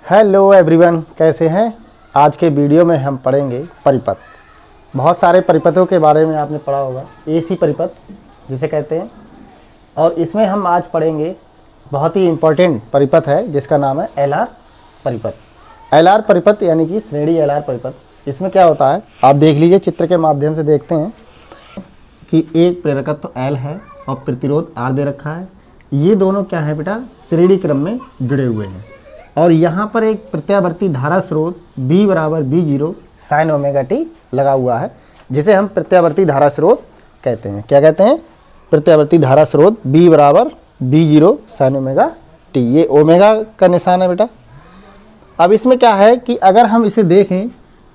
Hello everyone, कैसे हैं। आज के वीडियो में हम पढ़ेंगे परिपथ। बहुत सारे परिपथों के बारे में आपने पढ़ा होगा, एसी परिपथ जिसे कहते हैं। और इसमें हम आज पढ़ेंगे बहुत ही इम्पोर्टेंट परिपथ है जिसका नाम है एलआर परिपथ। एलआर परिपथ यानी कि श्रेणी एलआर परिपथ। इसमें क्या होता है आप देख लीजिए, चित्र के माध्यम से देखते हैं कि एक प्रेरकत्व एल है और प्रतिरोध आर दे रखा है। ये दोनों क्या है बेटा, श्रेणी क्रम में जुड़े हुए हैं। और यहाँ पर एक प्रत्यावर्ती धारा स्रोत B बराबर B0 साइन ओमेगा टी लगा हुआ है, जिसे हम प्रत्यावर्ती धारा स्रोत कहते हैं। क्या कहते हैं? प्रत्यावर्ती धारा स्रोत B बराबर B0 साइन ओमेगा टी। ये ओमेगा का निशान है बेटा। अब इसमें क्या है कि अगर हम इसे देखें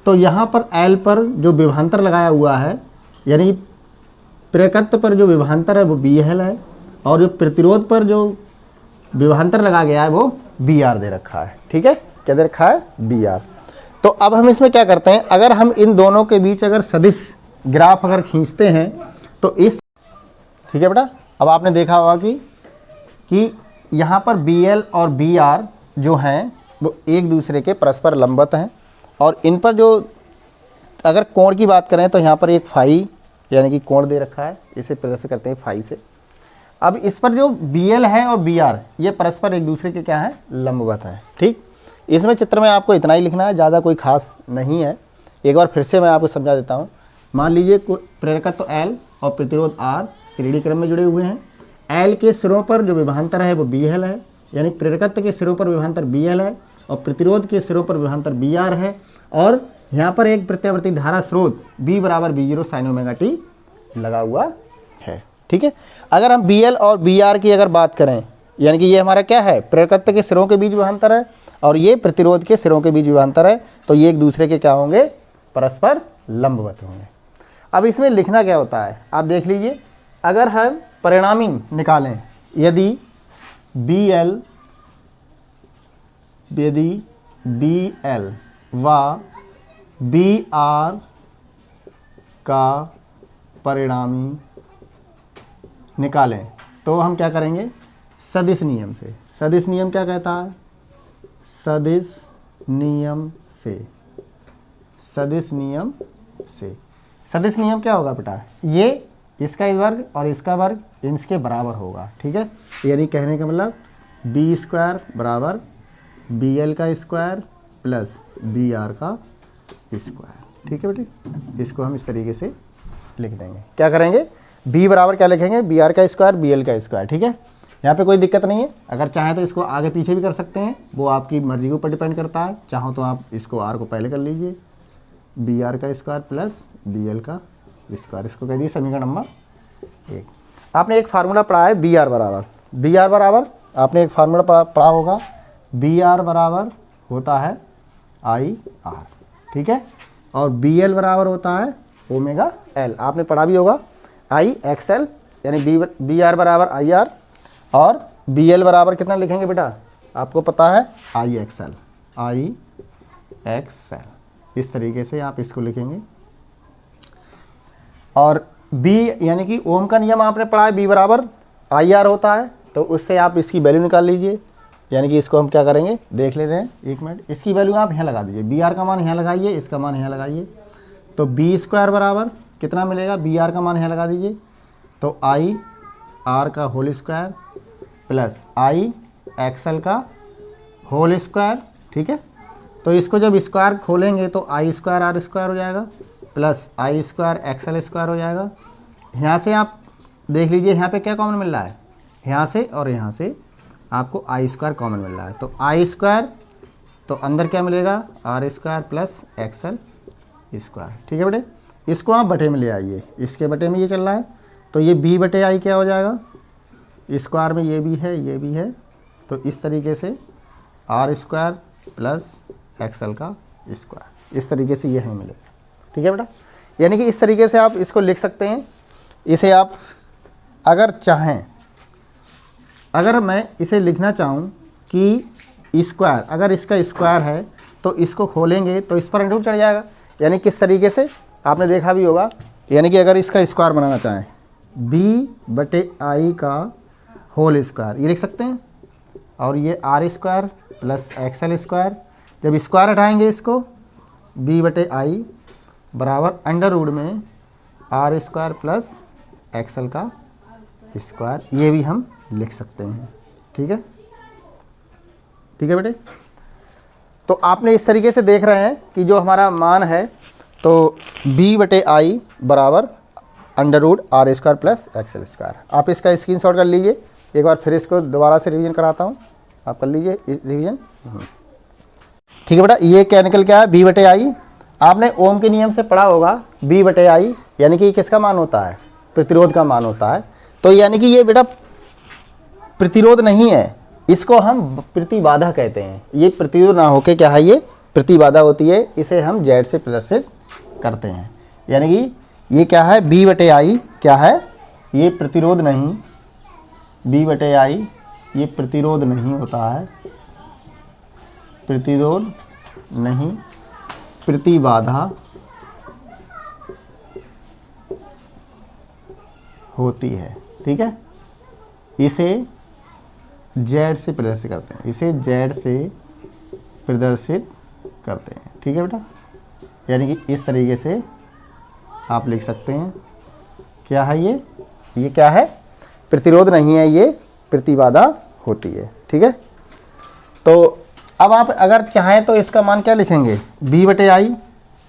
तो यहाँ पर L पर जो विभवांतर लगाया हुआ है, यानी प्रेरकत्व पर जो विभवांतर है वो BL है, और जो प्रतिरोध पर जो विभवांतर लगा गया है वो BR दे रखा है। ठीक है, क्या दे रखा है? BR। तो अब हम इसमें क्या करते हैं, अगर हम इन दोनों के बीच अगर सदिश ग्राफ अगर खींचते हैं तो इस, ठीक है बेटा। अब आपने देखा होगा कि यहाँ पर BL और BR जो हैं वो एक दूसरे के परस्पर लंबवत हैं, और इन पर जो अगर कोण की बात करें तो यहाँ पर एक फाई यानी कि कोण दे रखा है, इसे प्रदर्शित करते हैं फाई से। अब इस पर जो BL है और BR ये परस्पर एक दूसरे के क्या है, लंबवत है। ठीक, इसमें चित्र में आपको इतना ही लिखना है, ज़्यादा कोई खास नहीं है। एक बार फिर से मैं आपको समझा देता हूँ। मान लीजिए प्रेरकत्व L और प्रतिरोध R श्रेणी क्रम में जुड़े हुए हैं। L के सिरों पर जो विभवांतर है वो BL है, यानी प्रेरकत्व के सिरों पर विभवांतर BL है और प्रतिरोध के सिरों पर विभवांतर BR है। और यहाँ पर एक प्रत्यावर्ती धारा स्रोत B बराबर B0 साइन ओमेगा टी लगा हुआ है। ठीक है, अगर हम BL और BR की अगर बात करें, यानी कि ये हमारा क्या है, प्रेरकत्व के सिरों के बीच विभवांतर है और ये प्रतिरोध के सिरों के बीच विभवांतर है, तो ये एक दूसरे के क्या होंगे, परस्पर लंबवत होंगे। अब इसमें लिखना क्या होता है आप देख लीजिए। अगर हम परिणामी निकालें, यदि BL व BR का परिणामी निकालें तो हम क्या करेंगे, सदिश नियम से। सदिश नियम क्या कहता है? सदिश नियम से। सदिश नियम से। सदिश नियम क्या होगा बेटा, ये इसका वर्ग और इसका वर्ग इसके बराबर होगा। ठीक है, यानी कहने का मतलब B² बराबर BL का स्क्वायर प्लस BR का स्क्वायर। ठीक है बेटे, इसको हम इस तरीके से लिख देंगे। क्या करेंगे, B बराबर क्या लिखेंगे, BR का स्क्वायर BL का स्क्वायर। ठीक है, यहाँ पे कोई दिक्कत नहीं है। अगर चाहें तो इसको आगे पीछे भी कर सकते हैं, वो आपकी मर्जी के ऊपर डिपेंड करता है। चाहो तो आप इसको R को पहले कर लीजिए, BR का स्क्वायर प्लस BL का स्क्वायर। इसको कह दीजिए समीकरण नंबर 1। आपने एक फार्मूला पढ़ा है BR बराबर आपने एक फार्मूला पढ़ा होगा, BR बराबर होता है IR। ठीक है, और BL बराबर होता है ओमेगा L। आपने पढ़ा भी होगा IXL, यानी BR बराबर IR और BL बराबर कितना लिखेंगे बेटा, आपको पता है IXL। इस तरीके से आप इसको लिखेंगे। और B यानी कि ओम का नियम आपने पढ़ा है, B बराबर IR होता है, तो उससे आप इसकी वैल्यू निकाल लीजिए। यानी कि इसको हम क्या करेंगे, देख ले रहे हैं, एक मिनट। इसकी वैल्यू आप यहाँ लगा दीजिए, BR का मान यहाँ लगाइए, इसका मान यहाँ लगाइए, तो B² बराबर कितना मिलेगा, BR का मान यहाँ लगा दीजिए, तो IR का होल स्क्वायर प्लस IXL का होल स्क्वायर। ठीक है, तो इसको जब स्क्वायर खोलेंगे तो I² R² हो जाएगा प्लस I² XL स्क्वायर हो जाएगा। यहाँ से आप देख लीजिए, यहाँ पे क्या कॉमन मिल रहा है, यहाँ से और यहाँ से आपको I² कॉमन मिल रहा है, तो I², तो अंदर क्या मिलेगा, R² प्लस XL स्क्वायर। ठीक है बेटे, इसको आप बटे में ले आइए, इसके बटे में ये चल रहा है, तो ये B बटे I क्या हो जाएगा, स्क्वायर में ये भी है, तो इस तरीके से R² प्लस XL का स्क्वायर, इस तरीके से ये हमें मिलेगा। ठीक है बेटा, यानी कि इस तरीके से आप इसको लिख सकते हैं। इसे आप अगर चाहें, अगर मैं इसे लिखना चाहूँ कि स्क्वायर, अगर इसका स्क्वायर है तो इसको खोलेंगे तो इस पर अंडर चढ़ जाएगा। यानी किस तरीके से आपने देखा भी होगा, यानी कि अगर इसका स्क्वायर बनाना चाहें, B बटे I का होल स्क्वायर ये लिख सकते हैं, और ये R² प्लस एक्सएल स्क्वायर, जब स्क्वायर हटाएंगे इसको b/i बराबर अंडर रूट में आर स्क्वायर प्लस एक्सएल का स्क्वायर, ये भी हम लिख सकते हैं। ठीक है, ठीक है बेटे। तो आपने इस तरीके से देख रहे हैं कि जो हमारा मान है तो b/i बराबर under root R square plus X L square. आप इसका स्क्रीनशॉट कर लीजिए, एक बार फिर इसको दोबारा से रिवीजन कराता हूँ, आप कर लीजिए रिवीजन। ठीक है बेटा, ये क्या निकल के आया b/i। आपने ओम के नियम से पढ़ा होगा b/i यानी कि किसका मान होता है, प्रतिरोध का मान होता है। तो यानी कि ये बेटा प्रतिरोध नहीं है, इसको हम प्रतिबाधा कहते हैं। ये प्रतिरोध ना होके क्या है, ये प्रतिबाधा होती है, इसे हम जेड से प्रदर्शित करते हैं। यानी कि ये क्या है b/i क्या है, ये प्रतिरोध नहीं, b/i ये प्रतिरोध नहीं होता है, प्रतिरोध नहीं, प्रतिबाधा होती है। ठीक है, इसे जेड से प्रदर्शित करते हैं, इसे जेड से प्रदर्शित करते हैं। ठीक है बेटा, यानी कि इस तरीके से आप लिख सकते हैं। क्या है ये क्या है, प्रतिरोध नहीं है, ये प्रतिबाधा होती है। ठीक है, तो अब आप अगर चाहें तो इसका मान क्या लिखेंगे, b/i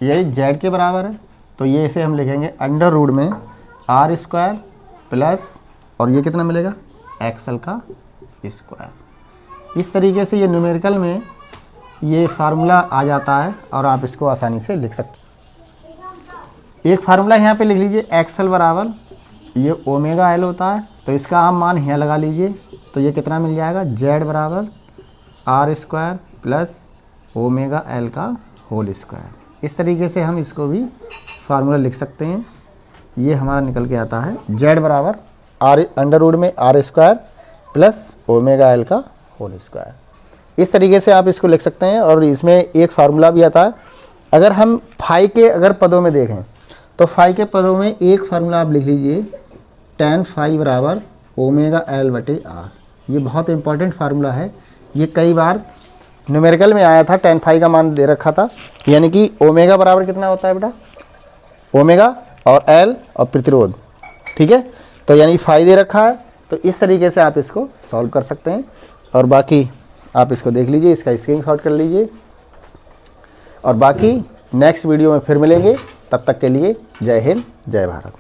ये जेड के बराबर है, तो ये इसे हम लिखेंगे अंडर रूट में आर स्क्वायर प्लस और ये कितना मिलेगा एक्सएल का स्क्वायर। इस तरीके से ये न्यूमेरिकल में ये फार्मूला आ जाता है और आप इसको आसानी से लिख सकते हैं। एक फार्मूला यहाँ पे लिख लीजिए, एक्सएल बराबर ये ओमेगा एल होता है, तो इसका आप मान यहाँ लगा लीजिए, तो ये कितना मिल जाएगा जेड बराबर R square plus omega L का होल स्क्वायर। इस तरीके से हम इसको भी फार्मूला लिख सकते हैं। ये हमारा निकल के आता है जेड बराबर आर अंडर रूट में R square plus omega L का होल स्क्वायर। इस तरीके से आप इसको लिख सकते हैं। और इसमें एक फार्मूला भी आता है, अगर हम फाई के अगर पदों में देखें तो फाई के पदों में एक फार्मूला आप लिख लीजिए, tan फाई बराबर ओमेगा एल बटे आर। ये बहुत इंपॉर्टेंट फार्मूला है, ये कई बार न्यूमेरिकल में आया था, tan फाई का मान दे रखा था। यानी कि ओमेगा बराबर कितना होता है बेटा, ओमेगा और एल और प्रतिरोध। ठीक है, तो यानी फाई दे रखा है, तो इस तरीके से आप इसको सॉल्व कर सकते हैं। और बाकी आप इसको देख लीजिए, इसका स्क्रीनशॉट कर लीजिए, और बाकी नेक्स्ट वीडियो में फिर मिलेंगे। तब तक के लिए जय हिंद, जय भारत।